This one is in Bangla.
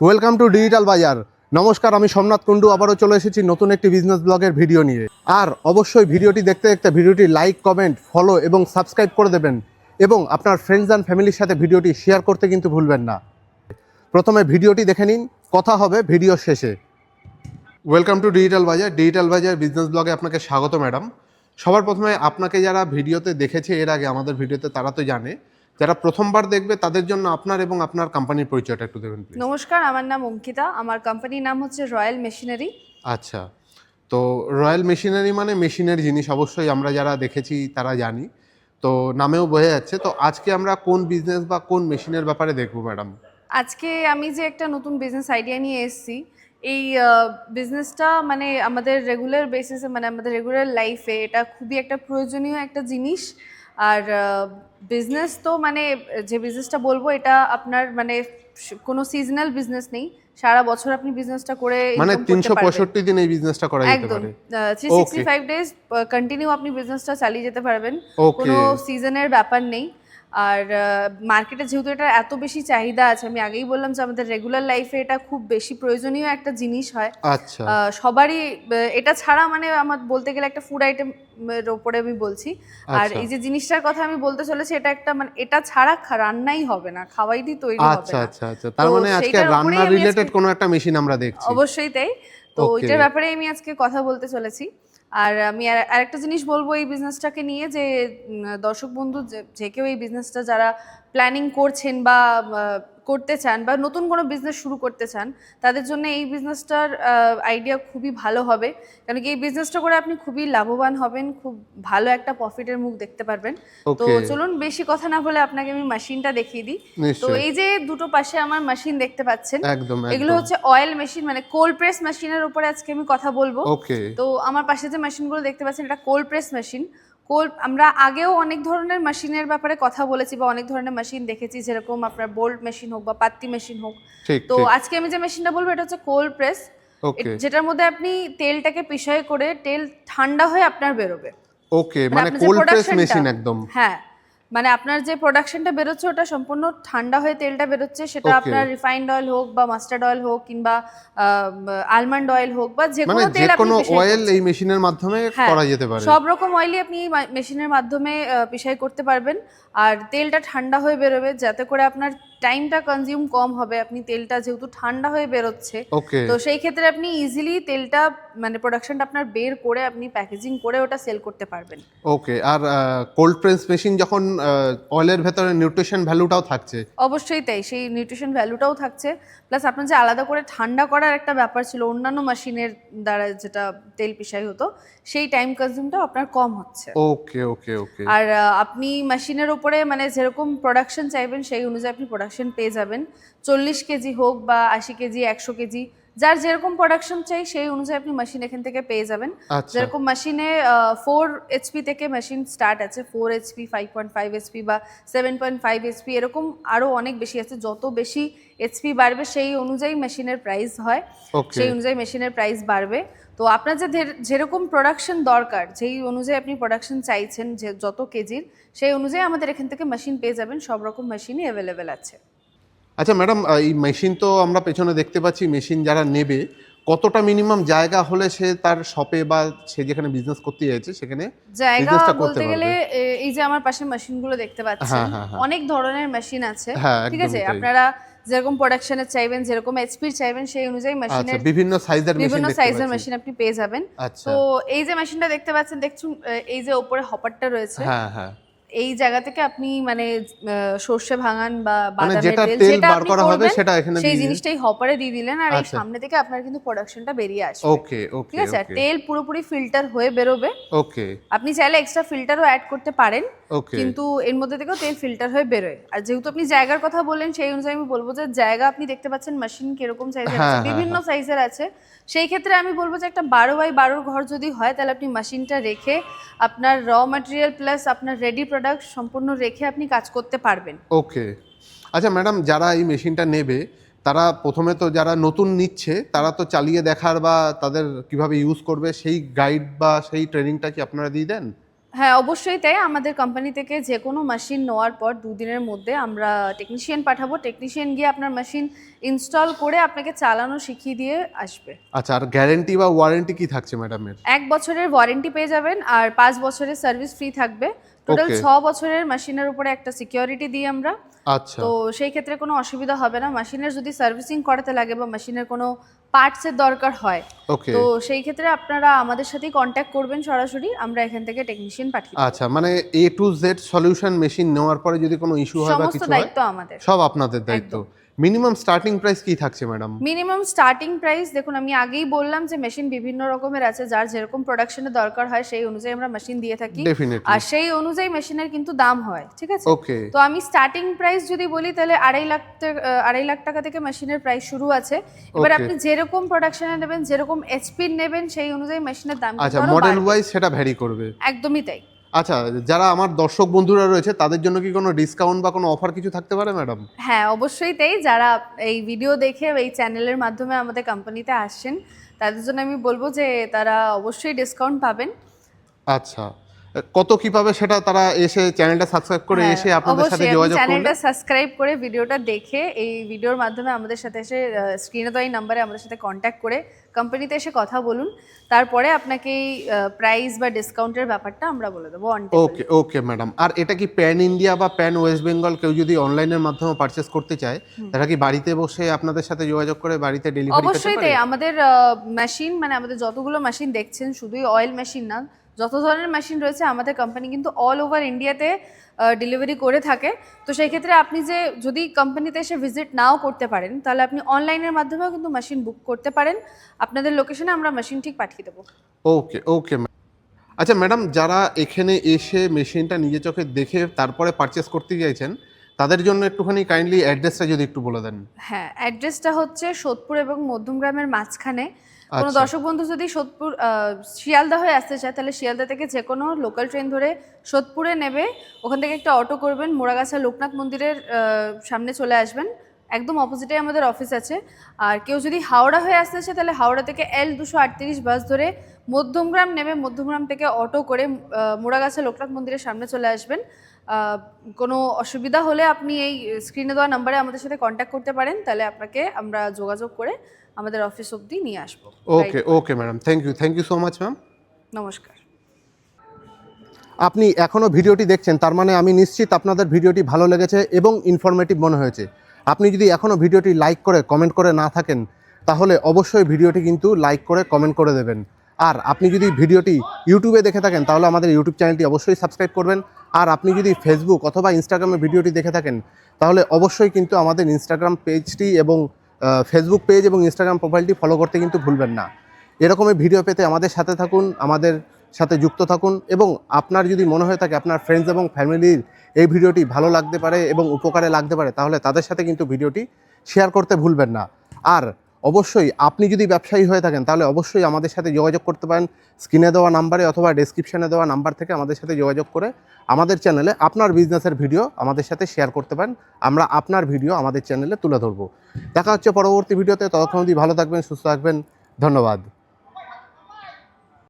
ওয়েলকাম টু ডিজিটাল বাজার। নমস্কার, আমি সোমনাথ কুণ্ডু আবারও চলে এসেছি নতুন একটি বিজনেস ব্লগের ভিডিও নিয়ে। আর অবশ্যই ভিডিওটি দেখতে দেখতে ভিডিওটি লাইক, কমেন্ট, ফলো এবং সাবস্ক্রাইব করে দেবেন এবং আপনার ফ্রেন্ডস অ্যান্ড ফ্যামিলির সাথে ভিডিওটি শেয়ার করতে কিন্তু ভুলবেন না। প্রথমে ভিডিওটি দেখে নিন, কথা হবে ভিডিও শেষে। ওয়েলকাম টু ডিজিটাল বাজার। ডিজিটাল বাজার বিজনেস ব্লগে আপনাকে স্বাগত ম্যাডাম। সবার প্রথমে আপনাকে যারা ভিডিওতে দেখেছে এর আগে আমাদের ভিডিওতে তারা তো জানে, যারা প্রথমবার দেখবে তাদের জন্য আপনার এবং আপনার কোম্পানির পরিচয়টা একটু দেবেন প্লিজ। নমস্কার, আমার নাম অঙ্কিতা। আমার কোম্পানির নাম হচ্ছে রয়্যাল মেশিনারি। আচ্ছা, তো রয়্যাল মেশিনারি মানে মেশিনের জিনিস অবশ্যই আমরা যারা দেখেছি তারা জানি, তো নামেও বোঝা যাচ্ছে। তো আজকে আমরা কোন বিজনেস বা কোন মেশিনের ব্যাপারে দেখবো ম্যাডাম? আজকে আমি যে একটা নতুন বিজনেস আইডিয়া নিয়ে এসেছি, এই বিজনেসটা মানে আমাদের রেগুলার বেসিসে, মানে আমাদের রেগুলার লাইফে এটা খুবই একটা প্রয়োজনীয় একটা জিনিস। আর বিজনেস তো মানে যে বিজনেসটা বলবো এটা আপনার মানে কোনো সিজনাল বিজনেস নেই, সারা বছর আপনি বিজনেসটা করে মানে ইনকাম করতে পারবেন। 365 দিন এই বিজনেসটা করা যেতে একদম পারে? 365 ডেজ কন্টিনিউ আপনি বিজনেসটা চালিয়ে যেতে পারবেন, কোনো সিজনের ব্যাপার নেই। আর মার্কেটে যেহেতু এটা এত বেশি চাহিদা আছে, আমি আগেই বললাম যে আমাদের রেগুলার লাইফে এটা খুব বেশি প্রয়োজনীয় একটা জিনিস হয়। আচ্ছা, সবারই এটা ছাড়া মানে আমার বলতে গেলে একটা ফুড আইটেম এর ওপরে আমি বলছি। আর আচ্ছা, এই যে জিনিসটার কথা আমি বলতে চলেছি, এটা একটা মানে এটা ছাড়া রান্নাই হবে না, খাওয়াই দিয়ে তৈরি হবে আচ্ছা, না। আচ্ছা, আচ্ছা, তার তো মানে আজকে সেইটার উপরেই রান্না আমি রিলেটেড কোনো একটা মেশিন আমরা দেখছি। অবশ্যই তাই। তো ওকে, এটার ব্যাপারে আমি আজকে কথা বলতে চলেছি। আর আমি আরেকটা জিনিস বলবো এই বিজনেসটাকে নিয়ে, যে দর্শক বন্ধু যে কেউ এই বিজনেসটা যারা প্ল্যানিং করছেন বা করতে চান বা নতুন কোনো বিজনেস শুরু করতে চান, তাদের জন্য এই বিজনেসটার আইডিয়া খুবই ভালো হবে। কারণ কি এই বিজনেসটা করে আপনি খুবই লাভবান হবেন, খুব ভালো একটা প্রফিটের মুখ দেখতে পারবেন। তো ওকে, চলুন বেশি কথা না বলে আপনাকে আমি মেশিনটা দেখিয়ে দিই। তো নিশ্চয়ই, এই যে দুটো পাশে আমার মেশিন দেখতে পাচ্ছেন, একদম এগুলো একদম। হচ্ছে অয়েল মেশিন, মানে কোল্ড প্রেস মেশিনের উপরে আজকে আমি কথা বলবো। ওকে, তো আমার পাশে যে মেশিনগুলো দেখতে পাচ্ছেন, এটা কোল্ড প্রেস মেশিন। আমরা আগেও অনেক ধরনের মেশিনের ব্যাপারে কথা বলেছি বা অনেক ধরনের মেশিন দেখেছি, যেরকম আপনার বোল্ট মেশিন হোক বা পাত্তি মেশিন হোক। ঠিক তো ঠিক, আজকে আমি যে মেশিনটা বলবো এটা হচ্ছে কোল্ড প্রেস, ওকে, যেটার মধ্যে আপনি তেলটাকে পিষাই করে তেল ঠান্ডা হয়ে আপনার বেরোবে। ওকে, মানে মানে আপনার যে কোল্ড প্রেস প্রোডাকশনটা, মেশিন একদম। হ্যাঁ, মানে আপনার যে প্রোডাকশনটা বেরোচ্ছে ওটা সম্পূর্ণ ঠান্ডা হয়ে তেলটা বেরোচ্ছে, সেটা ওকে, আপনার রিফাইন্ড অয়েল হোক বা মাস্টার্ড অয়েল হোক কিংবা আলমন্ড অয়েল হোক বা যে মানে কোনো যে তেল আপনি কোনো পিষাই অয়েল করছেন। এই মেশিনের মাধ্যমে হ্যাঁ, করা যেতে পারে? সব রকম অয়েলই আপনি মেশিনের মাধ্যমে পিষাই করতে পারবেন। আর তেলটা ঠান্ডা হয়ে বেরোবে, যাতে করে আপনার টাইমটা কনজিউম কম হবে। আপনি তেলটা যেহেতু ঠান্ডা হয়ে বেরোচ্ছে, ওকে, তো সেই ক্ষেত্রে আপনি ইজিলি তেলটা মানে প্রোডাকশনটা আপনার বের করে আপনি প্যাকেজিং করে ওটা সেল করতে পারবেন। ওকে। আর কোল্ড প্রেস মেশিন যখন অয়েলের ভেতরে নিউট্রিশন ভ্যালুটাও থাকছে? অবশ্যই তাই, সেই নিউট্রিশন ভ্যালুটাও থাকছে। প্লাস আপনার যে আলাদা করে ঠান্ডা করার একটা ব্যাপার ছিল অন্যান্য মেশিনের দ্বারা, যেটা তেল পিষাই হতো, সেই টাইম কনজিউমটাও আপনার কম হচ্ছে। ওকে, ওকে, ওকে, আর আপনি মেশিনের উপরে মানে যেরকম প্রোডাকশন চাইবেন সেই অনুযায়ী আপনি প্রোডাকশন পেয়ে যাবেন। 40 কেজি হোক বা 80 কেজি, 100 কেজি, যার যেরকম প্রোডাকশন চাই সেই অনুযায়ী আপনি মেশিন এখান থেকে পেয়ে যাবেন। আচ্ছা, যেরকম মেশিনে 4 এইচপি থেকে মেশিন স্টার্ট আছে, 4 এইচপি, 5.5 এইচপি বা 7.5 এইচপি, এরকম আরও অনেক বেশি আছে। যত বেশি এইচপি বাড়বে সেই অনুযায়ী মেশিনের প্রাইস হয়, ওকে, সেই অনুযায়ী মেশিনের প্রাইস বাড়বে। তো আপনার যে যেরকম প্রোডাকশন দরকার, যেই অনুযায়ী আপনি প্রোডাকশন চাইছেন, যে যত কেজির, সেই অনুযায়ী আমাদের এখান থেকে মেশিন পেয়ে যাবেন। সব রকম মেশিনই অ্যাভেলেবেল আছে। আচ্ছা ম্যাডাম, এই মেশিন তো আমরা পেছনে দেখতে পাচ্ছি, মেশিন যারা নেবে কতটা মিনিমাম জায়গা হলে সে তার শপে বা সে যেখানে বিজনেস করতে চাইছে সেখানে জায়গা বিজনেসটা করতে বলতে গেলে পারবে? এই যে আমার পাশে মেশিনগুলো দেখতে পাচ্ছেন, হ্যাঁ, হ্যাঁ, হ্যাঁ, অনেক ধরনের মেশিন আছে। হ্যাঁ, ঠিক আছে, একদমই তাই। আপনারা যেরকম প্রোডাকশনের চাইবেন, যেরকম এইচপির চাইবেন, সেই অনুযায়ী আচ্ছা, মেশিনের বিভিন্ন সাইজের মেশিন বিভিন্ন দেখতে সাইজের পাচ্ছি। মেশিন আপনি পেয়ে যাবেন। আচ্ছা, তো এই যে মেশিনটা দেখতে পাচ্ছেন, দেখুন এই যে ওপরে হপারটা রয়েছে, হ্যাঁ, হ্যাঁ, এই জায়গা থেকে আপনি মানে সর্ষে ভাঙান বা মানে বাদামের যেটা তেল তেল যেটা বার আপনি করা হবে করবেন, সেটা এখানে সেই দিয়ে দিন। জিনিসটাই হপারে দিয়ে দিলেন, আর এই আচ্ছা, সামনে থেকে আপনার কিন্তু প্রোডাকশনটা বেরিয়ে আসবে। ওকে, ওকে, ঠিক আছে, আর ওকে, তেল পুরোপুরি ফিল্টার হয়ে বেরোবে। ওকে, আপনি চাইলে এক্সট্রা ফিল্টারও অ্যাড করতে পারেন, ওকে, কিন্তু এর মধ্যে থেকেও তেল ফিল্টার হয়ে বেরোয়। আর যেহেতু আপনি জায়গার কথা বললেন, সেই অনুযায়ী আমি বলবো যে জায়গা আপনি দেখতে পাচ্ছেন মেশিন কিরকম সাইজের আছে, হ্যাঁ, হ্যাঁ, বিভিন্ন হ্যাঁ, সাইজের আছে। সেই ক্ষেত্রে আমি বলবো যে একটা 12x12 ঘর যদি হয়, তাহলে আপনি মেশিনটা রেখে আপনার র ম্যাটেরিয়াল প্লাস আপনার রেডি প্রোডাক্ট সম্পূর্ণ রেখে আপনি কাজ করতে পারবেন। ওকে। আচ্ছা ম্যাডাম, যারা এই মেশিনটা নেবে তারা প্রথমে তো যারা নতুন নিচ্ছে তারা তো চালিয়ে দেখার বা তাদের কিভাবে ইউজ করবে সেই গাইড বা সেই ট্রেনিংটা কি আপনারা দিয়ে দেন? হ্যাঁ, অবশ্যই তাই। আমাদের কোম্পানি থেকে যে কোনো মেশিন নেওয়ার পর 2 দিনের মধ্যে আমরা টেকনিশিয়ান পাঠাবো। টেকনিশিয়ান গিয়ে আপনার মেশিন ইনস্টল করে আপনাকে চালানো শিখিয়ে দিয়ে আসবে। আচ্ছা, আর গ্যারেন্টি বা ওয়ারেন্টি কি থাকছে ম্যাডামের? 1 বছরের ওয়ারেন্টি পেয়ে যাবেন আর 5 বছরের সার্ভিস ফ্রি থাকবে। Total Okay. 6 বছরের মেশিনের উপরে একটা সিকিউরিটি দিই আমরা। আচ্ছা, তো সেই ক্ষেত্রে কোনো অসুবিধা হবে না। মেশিনের যদি সার্ভিসিং করাতে লাগে বা মেশিনের কোনো পার্টসের দরকার হয়, ওকে। তো সেই ক্ষেত্রে আপনারা আমাদের সাথেই কন্ট্যাক্ট করবেন সরাসরি। আমরা এখান থেকে টেকনিশিয়ান পাঠিয়ে দেব। আচ্ছা, মানে A to Z solution machine নেওয়ার পরে যদি কোনো ইস্যু হয় বা সমস্ত কিছু হয়, দায়িত্ব আমাদের। সব আপনাদের দায়িত্ব। মিনিমাম স্টার্টিং প্রাইস কি থাকছে ম্যাডাম? মিনিমাম স্টার্টিং প্রাইস দেখুন, আমি আগেই বললাম যে মেশিন বিভিন্ন রকমের আছে, যার যেরকম প্রোডাকশনের দরকার হয় সেই অনুযায়ী আমরা মেশিন দিয়ে থাকি। ডেফিনেটলি। আর সেই অনুযায়ী মেশিনের কিন্তু দাম হয়, ঠিক আছে? ওকে। তো আমি স্টার্টিং প্রাইস যদি বলি তাহলে 2.5 লাখ টাকা থেকে মেশিনের প্রাইস শুরু আছে। এবার Okay. আপনি যেরকম প্রোডাকশনে নেবেন, যেরকম এইচপির নেবেন, সেই অনুযায়ী মেশিনের দাম আচ্ছা, কিন্তু আরো মডেল বাড়বে। ওয়াইজ সেটা ভ্যারি করবে। একদমই তাই। আচ্ছা, যারা আমার দর্শক বন্ধুরা রয়েছে তাদের জন্য কি কোনো ডিসকাউন্ট বা কোনো অফার কিছু থাকতে পারে ম্যাডাম? হ্যাঁ, অবশ্যই তাই। যারা এই ভিডিও দেখে এই চ্যানেলের মাধ্যমে আমাদের কোম্পানিতে আসছেন, তাদের জন্য আমি বলবো যে তারা অবশ্যই ডিসকাউন্ট পাবেন। আচ্ছা, কত কি পাবে সেটা তারা এসে চ্যানেলটা সাবস্ক্রাইব করে হ্যাঁ, এসে আপনাদের সাথে অবশ্যই। আপনি যোগাযোগ করলে? চ্যানেলটা সাবস্ক্রাইব করে ভিডিওটা দেখে এই ভিডিওর মাধ্যমে আমাদের সাথে এসে স্ক্রিনে দেওয়া এই নাম্বারে আমাদের সাথে কন্ট্যাক্ট করে কোম্পানিতে এসে কথা বলুন। তারপরে আপনাকে এই প্রাইস বা ডিসকাউন্টের ব্যাপারটা আমরা বলে দেবো on table. Okay, okay madam. আর এটা কি প্যান ইন্ডিয়া বা প্যান ওয়েস্ট বেঙ্গল কেউ যদি অনলাইনের মাধ্যমে পারচেস করতে চায়, তারা কি বাড়িতে বসে আপনাদের সাথে যোগাযোগ করে বাড়িতে ডেলিভারি পেতে অবশ্যই পারে? তাই। আমাদের মেশিন মানে আমাদের যতগুলো মেশিন দেখছেন, শুধুই অয়েল মেশিন না, যত ধরনের মেশিন রয়েছে আমাদের কোম্পানি কিন্তু অল ওভার ইন্ডিয়াতে ডেলিভারি করে থাকে। তো সেই ক্ষেত্রে আপনি যে যদি কোম্পানিতে এসে ভিজিট নাও করতে পারেন, তাহলে আপনি অনলাইনের মাধ্যমেও কিন্তু মেশিন বুক করতে পারেন। আপনাদের লোকেশনে আমরা মেশিন ঠিক পাঠিয়ে দেবো। ওকে, ওকে। আচ্ছা ম্যাডাম, যারা এখানে এসে মেশিনটা নিজের চোখে দেখে তারপরে পারচেস করতে চাইছেন, তাদের জন্য একটুখানি কাইন্ডলি অ্যাড্রেসটা যদি একটু বলে দেন। হ্যাঁ, অ্যাড্রেসটা হচ্ছে সোদপুর এবং মধ্যমগ্রামের মাঝখানে। কোনো আচ্ছা। দর্শক বন্ধু যদি সোদপুর শিয়ালদা হয়ে আসতে চায়, তাহলে শিয়ালদা থেকে যে কোনো লোকাল ট্রেন ধরে সোদপুরে নেবে। ওখান থেকে একটা অটো করবেন, মোড়াগাছা লোকনাথ মন্দিরের সামনে চলে আসবেন। একদম অপোজিটে আমাদের অফিস আছে। আর কেউ যদি হাওড়া হয়ে আসতে চায়, তাহলে হাওড়া থেকে L238 বাস ধরে মধ্যমগ্রাম নেমে মধ্যমগ্রাম থেকে অটো করে মোড়াগাছা লোকনাথ মন্দিরের সামনে চলে আসবেন। কোনো অসুবিধা হলে আপনি এই স্ক্রিনে দেওয়া নাম্বারে আমাদের সাথে কন্ট্যাক্ট করতে পারেন, তাহলে আপনাকে আমরা যোগাযোগ করে আমাদের অফিস অবধি নিয়ে আসবো। Okay, okay madam. Thank you so much ma'am. নমস্কার। আপনি এখনও ভিডিওটি দেখছেন, তার মানে আমি নিশ্চিত আপনাদের ভিডিওটি ভালো লেগেছে এবং ইনফরমেটিভ মনে হয়েছে। আপনি যদি এখনও ভিডিওটি লাইক করে কমেন্ট করে না থাকেন, তাহলে অবশ্যই ভিডিওটি কিন্তু লাইক করে কমেন্ট করে দেবেন। আর আপনি যদি ভিডিওটি ইউটিউবে দেখে থাকেন, তাহলে আমাদের ইউটিউব চ্যানেলটি অবশ্যই সাবস্ক্রাইব করবেন। আর আপনি যদি ফেসবুক অথবা ইনস্টাগ্রামে ভিডিওটি দেখে থাকেন, তাহলে অবশ্যই কিন্তু আমাদের ইনস্টাগ্রাম পেজটি এবং ফেসবুক পেজ এবং ইনস্টাগ্রাম প্রোফাইলটি ফলো করতে কিন্তু ভুলবেন না। এরকমই ভিডিও পেতে আমাদের সাথে থাকুন, আমাদের সাথে যুক্ত থাকুন। এবং আপনার যদি মনে হয়ে থাকে আপনার ফ্রেন্ডস এবং ফ্যামিলির এই ভিডিওটি ভালো লাগতে পারে এবং উপকারে লাগতে পারে, তাহলে তাদের সাথে কিন্তু ভিডিওটি শেয়ার করতে ভুলবেন না। আর অবশ্যই আপনি যদি ব্যবসায়ী হয়ে থাকেন, তাহলে অবশ্যই আমাদের সাথে যোগাযোগ করতে পারেন স্ক্রিনে দেওয়া নাম্বারে অথবা ডেসক্রিপশনে দেওয়া নাম্বার থেকে আমাদের সাথে যোগাযোগ করে আমাদের চ্যানেলে আপনার বিজনেসের ভিডিও আমাদের সাথে শেয়ার করতে পারেন। আমরা আপনার ভিডিও আমাদের চ্যানেলে তুলে ধরবো। দেখা হচ্ছে পরবর্তী ভিডিওতে। ততক্ষণ অবধি ভালো থাকবেন, সুস্থ থাকবেন। ধন্যবাদ।